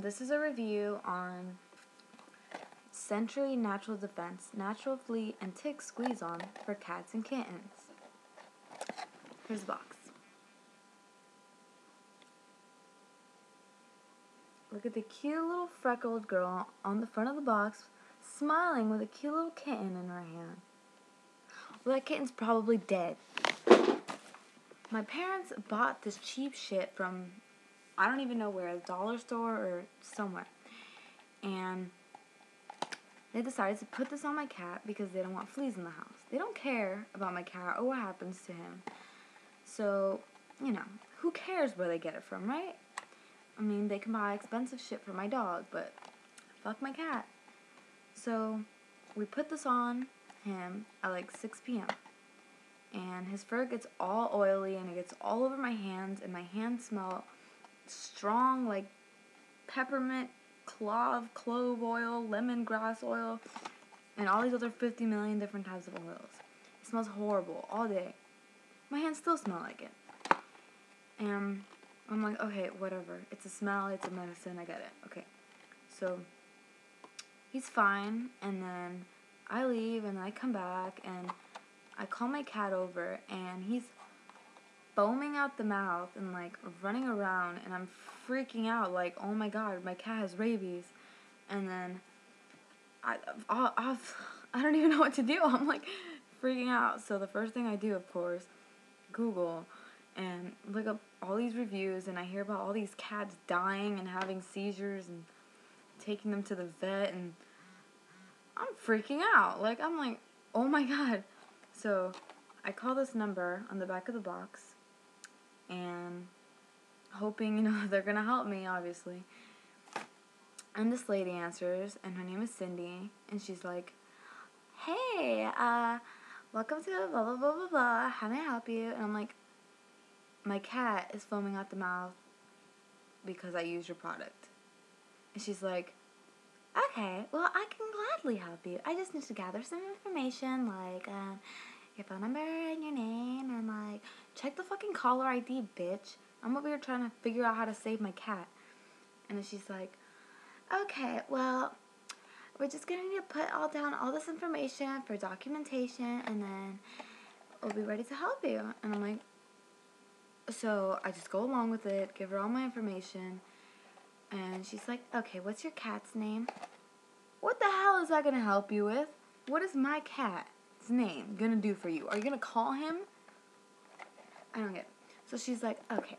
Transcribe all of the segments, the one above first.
This is a review on Sentry Natural Defense, Natural Flea and Tick Squeeze-On for cats and kittens. Here's the box. Look at the cute little freckled girl on the front of the box, smiling with a cute little kitten in her hand. Well, that kitten's probably dead. My parents bought this cheap shit from, I don't even know where, a dollar store or somewhere. And they decided to put this on my cat because they don't want fleas in the house. They don't care about my cat or what happens to him. So, you know, who cares where they get it from, right? I mean, they can buy expensive shit for my dog, but fuck my cat. So, we put this on him at like 6 p.m. And his fur gets all oily and it gets all over my hands, and my hands smell strong like peppermint, clove oil, lemongrass oil, and all these other 50 million different types of oils. It smells horrible all day. My hands still smell like it. And I'm like, okay, whatever. It's a smell, it's a medicine, I get it. Okay. So, he's fine, and then I leave, and then I come back, and I call my cat over, and he's foaming out the mouth and, like, running around, and I'm freaking out, like, oh my god, my cat has rabies. And then I don't even know what to do. I'm, like, freaking out. So the first thing I do, of course, Google and look up all these reviews, and I hear about all these cats dying and having seizures and taking them to the vet, and I'm freaking out. Like, I'm like, oh my god. So I call this number on the back of the box, and hoping, you know, they're gonna help me, obviously. And this lady answers, and her name is Cindy, and she's like, hey, welcome to blah, blah, blah, blah, blah, how may I help you? And I'm like, my cat is foaming out the mouth because I used your product. And she's like, okay, well, I can gladly help you. I just need to gather some information, like, your phone number and your name, and, like, check the fucking caller ID, bitch. I'm over here trying to figure out how to save my cat. And then she's like, okay, well, we're just going to need to put down all this information for documentation, and then we'll be ready to help you. And I'm like, so I just go along with it, give her all my information, and she's like, okay, what's your cat's name? What the hell is that going to help you with? What is my cat's name going to do for you? Are you going to call him? I don't get it. So she's like, okay,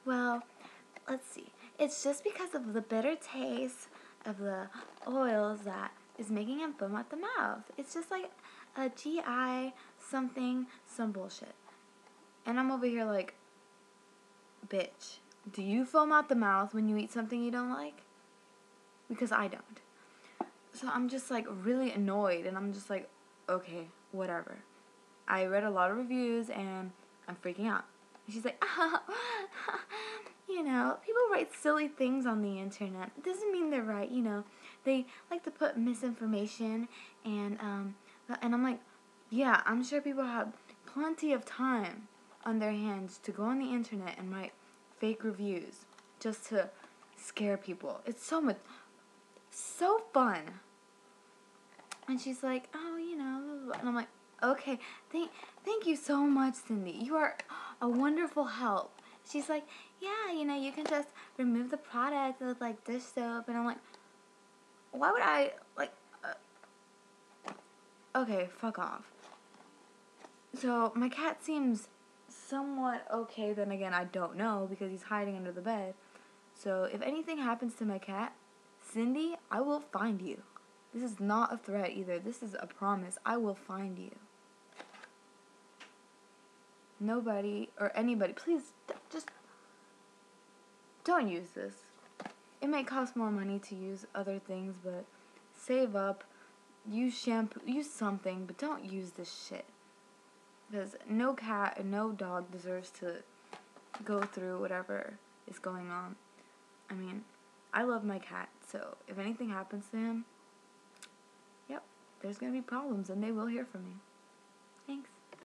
well, let's see. It's just because of the bitter taste of the oils that is making him foam out the mouth. It's just like a GI something, some bullshit. And I'm over here like, bitch, do you foam out the mouth when you eat something you don't like? Because I don't. So I'm just like really annoyed, and I'm just like, okay, whatever. I read a lot of reviews, and I'm freaking out. And she's like, oh, you know, people write silly things on the internet. It doesn't mean they're right, you know. They like to put misinformation, and I'm like, yeah, I'm sure people have plenty of time on their hands to go on the internet and write fake reviews just to scare people. It's so fun. And she's like, oh, you know, blah, blah, blah. And I'm like, okay, thank you so much, Cindy. You are a wonderful help. She's like, yeah, you know, you can just remove the product with, like, dish soap. And I'm like, why would I, like, okay, fuck off. So my cat seems somewhat okay. Then again, I don't know because he's hiding under the bed. So if anything happens to my cat, Cindy, I will find you. This is not a threat either. This is a promise. I will find you. Nobody or anybody, please just don't use this. It may cost more money to use other things, but save up. Use shampoo. Use something, but don't use this shit. Because no cat and no dog deserves to go through whatever is going on. I mean, I love my cat, so if anything happens to him, yep, there's going to be problems, and they will hear from me. Thanks.